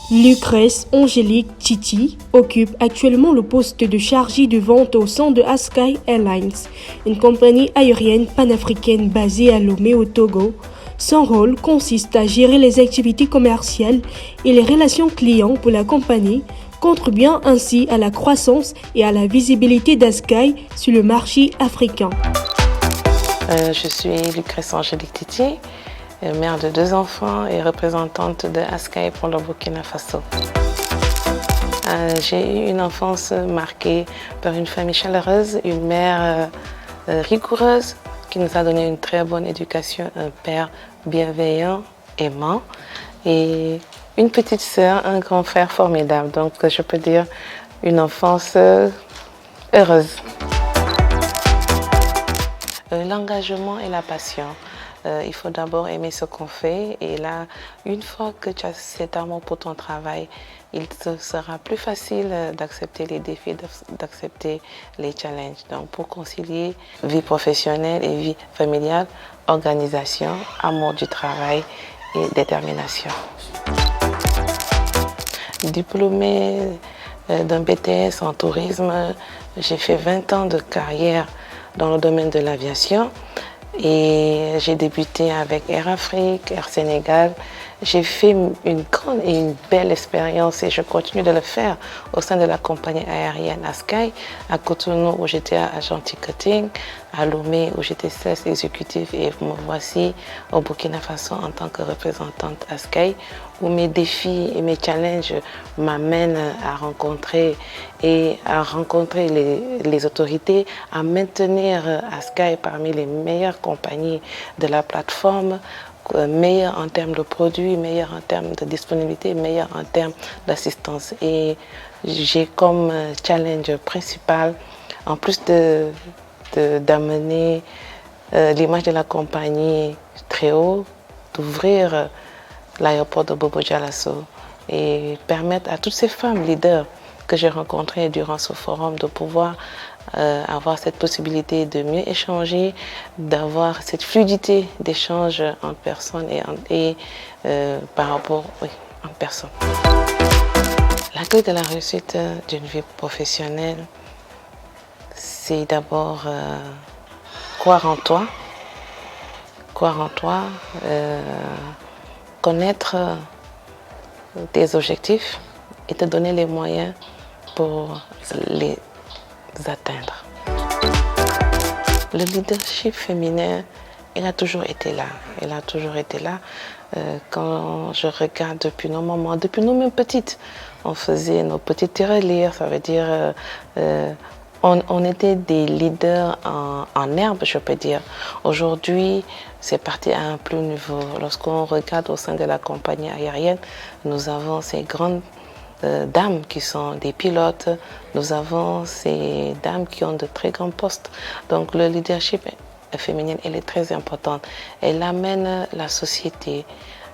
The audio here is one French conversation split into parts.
Lucrèce Angélique Titi occupe actuellement le poste de chargée de vente au sein de Askai Airlines, une compagnie aérienne panafricaine basée à Lomé au Togo. Son rôle consiste à gérer les activités commerciales et les relations clients pour la compagnie, contribuant ainsi à la croissance et à la visibilité d'Askai sur le marché africain. Je suis Lucrèce Angélique Titi, mère de 2 enfants et représentante de Askai pour le Burkina Faso. J'ai eu une enfance marquée par une famille chaleureuse, une mère rigoureuse qui nous a donné une très bonne éducation, un père bienveillant, aimant et une petite sœur, un grand frère formidable. Donc je peux dire une enfance heureuse. L'engagement et la passion. Il faut d'abord aimer ce qu'on fait et là, une fois que tu as cet amour pour ton travail, il te sera plus facile d'accepter les défis, d'accepter les challenges. Donc pour concilier vie professionnelle et vie familiale, organisation, amour du travail et détermination. Diplômée d'un BTS en tourisme, j'ai fait 20 ans de carrière dans le domaine de l'aviation et j'ai débuté avec Air Afrique, Air Sénégal. J'ai fait une grande et une belle expérience et je continue de le faire au sein de la compagnie aérienne Askai, à Cotonou où j'étais agent ticketing, à Lomé où j'étais sales exécutif et me voici au Burkina Faso en tant que représentante Askai où mes défis et mes challenges m'amènent à rencontrer les autorités, à maintenir Askai parmi les meilleures compagnies de la plateforme, meilleur en termes de produits, meilleur en termes de disponibilité, meilleur en termes d'assistance. Et j'ai comme challenge principal, en plus d'amener l'image de la compagnie très haut, d'ouvrir l'aéroport de Bobo Dioulasso et permettre à toutes ces femmes leaders que j'ai rencontrées durant ce forum de pouvoir avoir cette possibilité de mieux échanger, d'avoir cette fluidité d'échange en personne et par rapport en personne. La clé de la réussite d'une vie professionnelle, c'est d'abord croire en toi, connaître tes objectifs et te donner les moyens pour les atteindre. Le leadership féminin, il a toujours été là. Il a toujours été là. Quand je regarde depuis nos moments, depuis nous mêmes petites, on faisait nos petites tirelires, ça veut dire on était des leaders en herbe, je peux dire. Aujourd'hui, c'est parti à un plus haut niveau. Lorsqu'on regarde au sein de la compagnie aérienne, nous avons ces grandes dames qui sont des pilotes, nous avons ces dames qui ont de très grands postes. Donc le leadership féminin, elle est très importante. Elle amène la société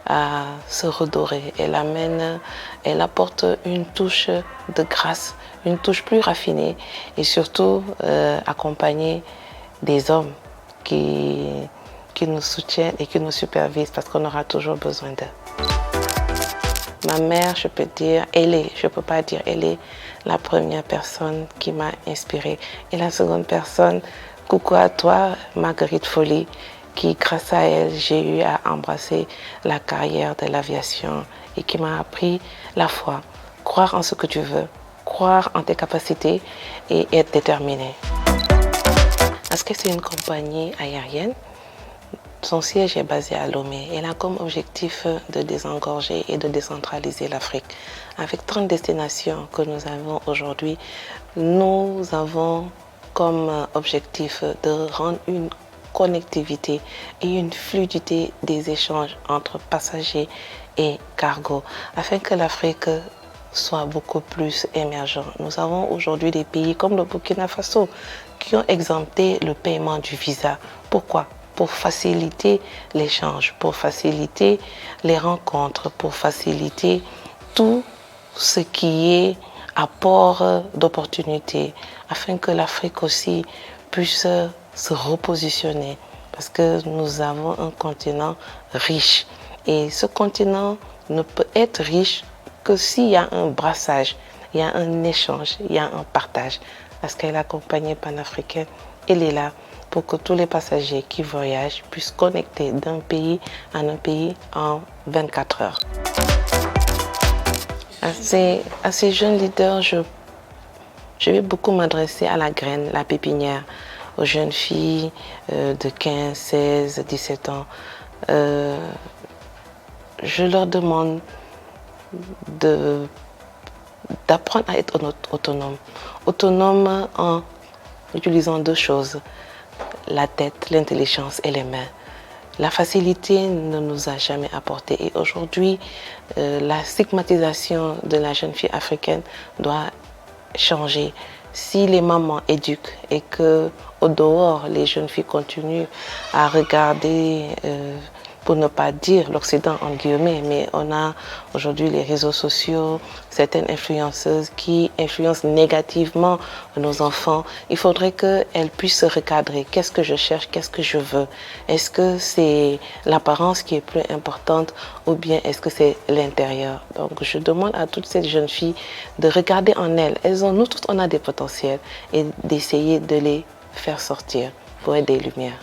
à se redorer. Elle apporte une touche de grâce, une touche plus raffinée et surtout accompagner des hommes qui nous soutiennent et qui nous supervisent parce qu'on aura toujours besoin d'eux. Ma mère, je peux dire, je peux pas dire, elle est la première personne qui m'a inspirée. Et la seconde personne, coucou à toi, Marguerite Folly, qui grâce à elle, j'ai eu à embrasser la carrière de l'aviation et qui m'a appris la foi, croire en ce que tu veux, croire en tes capacités et être déterminé. Parce que c'est une compagnie aérienne. Son siège est basé à Lomé. Elle a comme objectif de désengorger et de décentraliser l'Afrique. Avec 30 destinations que nous avons aujourd'hui, nous avons comme objectif de rendre une connectivité et une fluidité des échanges entre passagers et cargo, afin que l'Afrique soit beaucoup plus émergente. Nous avons aujourd'hui des pays comme le Burkina Faso qui ont exempté le paiement du visa. Pourquoi ? Pour faciliter l'échange, pour faciliter les rencontres, pour faciliter tout ce qui est apport d'opportunités, afin que l'Afrique aussi puisse se repositionner. Parce que nous avons un continent riche. Et ce continent ne peut être riche que s'il y a un brassage, il y a un échange, il y a un partage, parce que la compagnie panafricaine, elle est là pour que tous les passagers qui voyagent puissent connecter d'un pays à un pays en 24 heures. À ces jeunes leaders, je vais beaucoup m'adresser à la graine, la pépinière, aux jeunes filles de 15, 16, 17 ans. Je leur demande d'apprendre à être autonome. Autonome en utilisant deux choses, la tête, l'intelligence et les mains. La facilité ne nous a jamais apporté et aujourd'hui, la stigmatisation de la jeune fille africaine doit changer. Si les mamans éduquent et que au dehors, les jeunes filles continuent à regarder, pour ne pas dire l'Occident en guillemets, mais on a aujourd'hui les réseaux sociaux, certaines influenceuses qui influencent négativement nos enfants. Il faudrait qu'elles puissent se recadrer. Qu'est-ce que je cherche? Qu'est-ce que je veux? Est-ce que c'est l'apparence qui est plus importante ou bien est-ce que c'est l'intérieur? Donc je demande à toutes ces jeunes filles de regarder en elles. Nous toutes, on a des potentiels et d'essayer de les faire sortir pour être des lumières.